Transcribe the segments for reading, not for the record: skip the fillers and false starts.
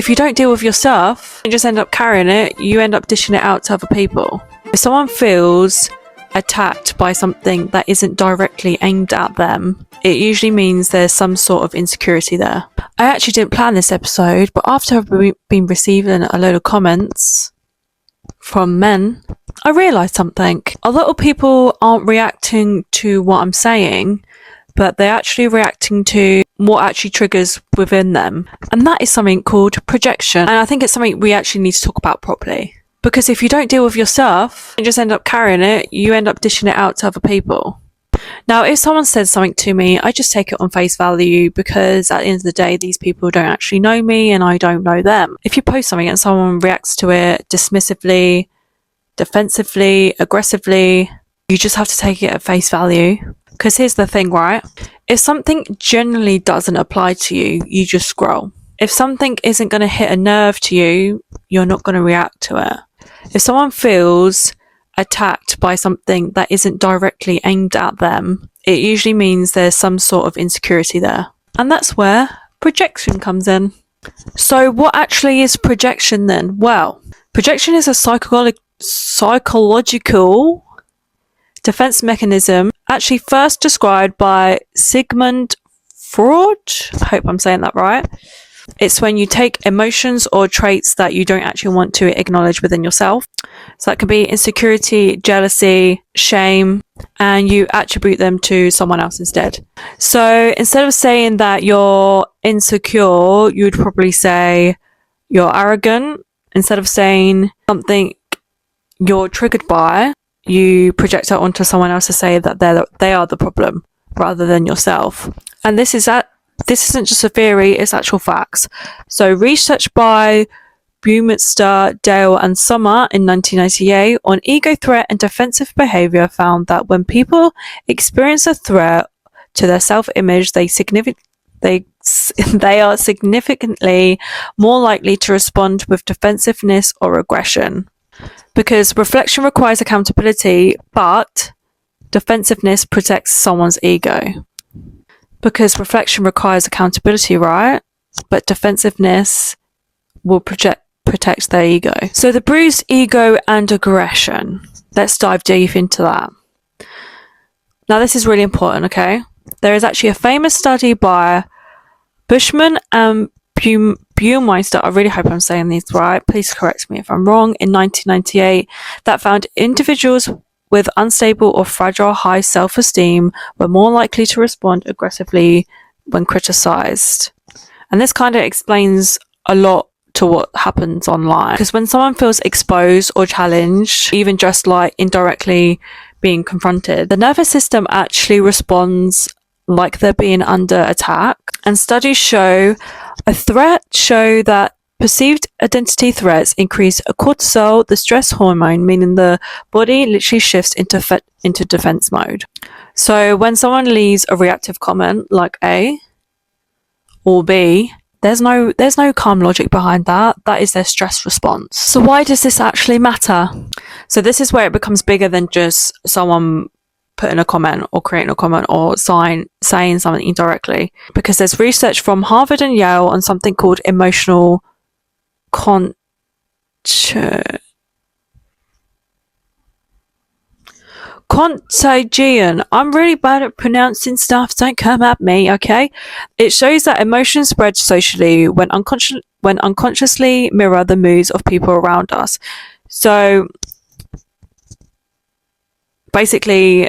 If you don't deal with yourself and just end up carrying it, you end up dishing it out to other people. If someone feels attacked by something that isn't directly aimed at them, it usually means there's some sort of insecurity there. I actually didn't plan this episode, but after I've been receiving a load of comments from men, I realised something. A lot of people aren't reacting to what I'm saying, but they're actually reacting to what actually triggers within them. And that is something called projection. And I think it's something we actually need to talk about properly. Because if you don't deal with yourself and just end up carrying it, you end up dishing it out to other people. Now, if someone says something to me, I just take it on face value, because at the end of the day, these people don't actually know me and I don't know them. If you post something and someone reacts to it dismissively, defensively, aggressively, you just have to take it at face value. Because here's the thing, right? If something generally doesn't apply to you, you just scroll. If something isn't going to hit a nerve to you, you're not going to react to it. If someone feels attacked by something that isn't directly aimed at them, it usually means there's some sort of insecurity there. And that's where projection comes in. So what actually is projection then? Well, projection is a psychological defense mechanism, actually first described by Sigmund Freud. I hope I'm saying that right. It's when you take emotions or traits that you don't actually want to acknowledge within yourself. So that can be insecurity, jealousy, shame, and you attribute them to someone else instead. So instead of saying that you're insecure, you would probably say you're arrogant. Instead of saying something you're triggered by, you project it onto someone else to say that they are the problem rather than yourself. And this isn't just a theory, it's actual facts. So research by Bumister, Dale and Sommer in 1998 on ego threat and defensive behavior found that when people experience a threat to their self-image, they are significantly more likely to respond with defensiveness or aggression. Because reflection requires accountability, but defensiveness protects someone's ego. Because reflection requires accountability, right? But defensiveness will protect their ego. So the bruised ego and aggression. Let's dive deep into that. Now this is really important, okay? There is actually a famous study by Bushman and Bumister, I really hope I'm saying these right, please correct me if I'm wrong, in 1998, that found individuals with unstable or fragile high self-esteem were more likely to respond aggressively when criticized. And this kind of explains a lot to what happens online. Because when someone feels exposed or challenged, even just like indirectly being confronted, the nervous system actually responds like they're being under attack. And studies show that perceived identity threats increase cortisol, the stress hormone, meaning the body literally shifts into defense mode. So when someone leaves a reactive comment like A or B, there's no calm logic behind that. That is their stress response. So why does this actually matter? So this is where it becomes bigger than just someone putting a comment or creating a comment or saying something indirectly. Because there's research from Harvard and Yale on something called emotional contagion. I'm really bad at pronouncing stuff, don't come at me, okay? It shows that emotions spread socially when unconsciously mirror the moods of people around us. So basically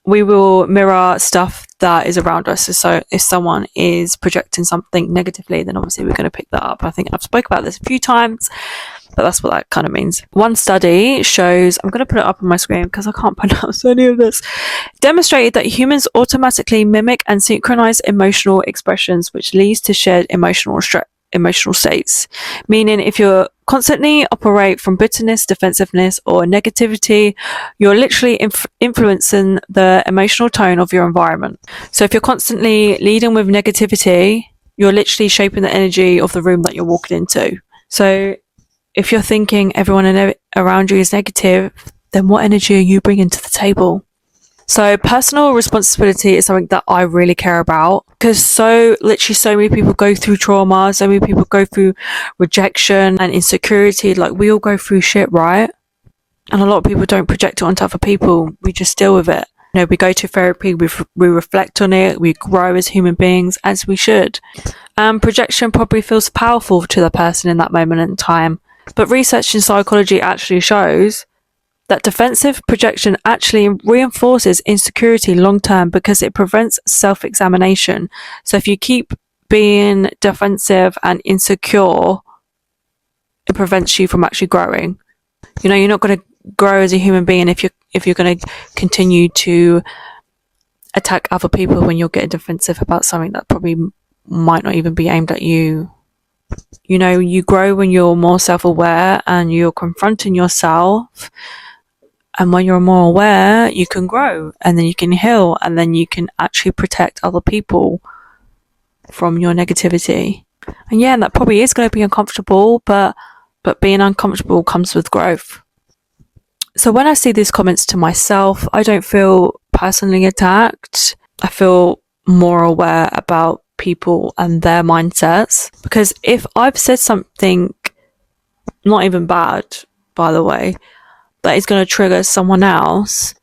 we will mirror stuff that is around us. So if someone is projecting something negatively, then obviously we're going to pick that up. I think I've spoke about this a few times, but that's what that kind of means. One study shows, I'm going to put it up on my screen because I can't pronounce any of this, demonstrated that humans automatically mimic and synchronize emotional expressions, which leads to shared emotional states. Meaning if you constantly operate from bitterness, defensiveness or negativity, you're literally influencing the emotional tone of your environment. So if you're constantly leading with negativity, you're literally shaping the energy of the room that you're walking into. So if you're thinking everyone around you is negative, then what energy are you bringing to the table? So personal responsibility is something that I really care about, because so many people go through trauma, so many people go through rejection and insecurity. Like, we all go through shit, right? And a lot of people don't project it onto other people. We just deal with it. You know, we go to therapy, we reflect on it, we grow as human beings, as we should. And projection probably feels powerful to the person in that moment in time. But research in psychology actually shows that defensive projection actually reinforces insecurity long term, because it prevents self-examination. So if you keep being defensive and insecure, it prevents you from actually growing. You know, you're not going to grow as a human being if you're going to continue to attack other people when you're getting defensive about something that probably might not even be aimed at you. You know, you grow when you're more self-aware and you're confronting yourself. And when you're more aware, you can grow, and then you can heal, and then you can actually protect other people from your negativity. And yeah, that probably is going to be uncomfortable, but being uncomfortable comes with growth. So when I see these comments to myself, I don't feel personally attacked. I feel more aware about people and their mindsets. Because if I've said something, not even bad, by the way, that is going to trigger someone else,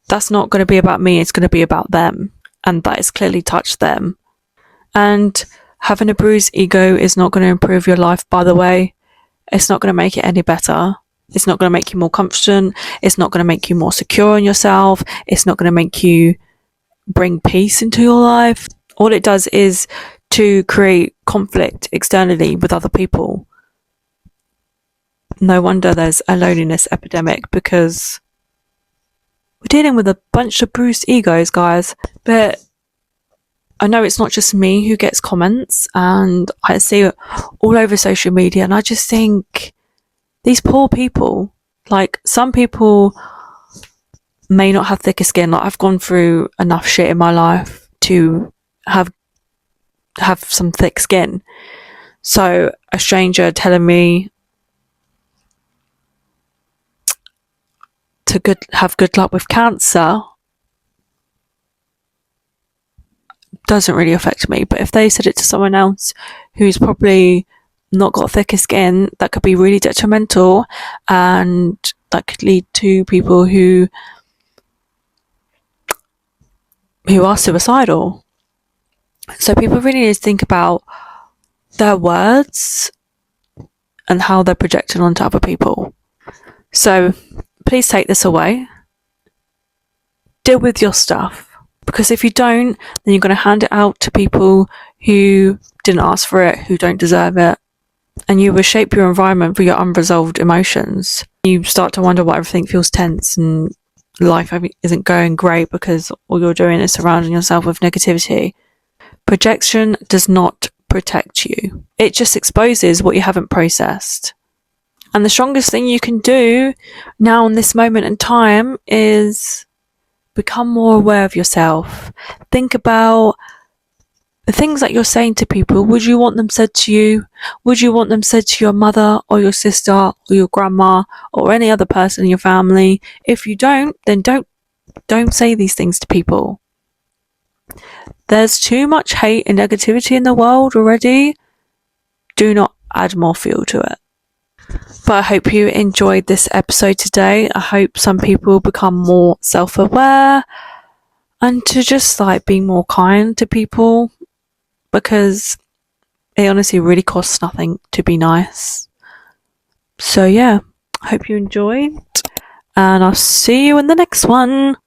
that's not going to be about me, it's going to be about them. And that has clearly touched them. And having a bruised ego is not going to improve your life, by the way. It's not going to make it any better. It's not going to make you more confident. It's not going to make you more secure in yourself. It's not going to make you bring peace into your life. All it does is to create conflict externally with other people. No wonder there's a loneliness epidemic, because we're dealing with a bunch of bruised egos, guys. But I know it's not just me who gets comments, and I see it all over social media, and I just think, these poor people, like, some people may not have thicker skin. Like, I've gone through enough shit in my life to have some thick skin. So a stranger telling me to have good luck with cancer doesn't really affect me. But if they said it to someone else who's probably not got thicker skin, that could be really detrimental, and that could lead to people who are suicidal. So people really need to think about their words and how they're projecting onto other people. So please take this away. Deal with your stuff, because if you don't, then you're going to hand it out to people who didn't ask for it, who don't deserve it. And you will shape your environment for your unresolved emotions. You start to wonder why everything feels tense and life isn't going great, because all you're doing is surrounding yourself with negativity. Projection does not protect you. It just exposes what you haven't processed. And the strongest thing you can do now in this moment in time is become more aware of yourself. Think about the things that you're saying to people. Would you want them said to you? Would you want them said to your mother or your sister or your grandma or any other person in your family? If you don't, then don't say these things to people. There's too much hate and negativity in the world already. Do not add more fuel to it. But I hope you enjoyed this episode today. I hope some people become more self-aware and to just be more kind to people, because it honestly really costs nothing to be nice. So yeah, I hope you enjoyed, and I'll see you in the next one.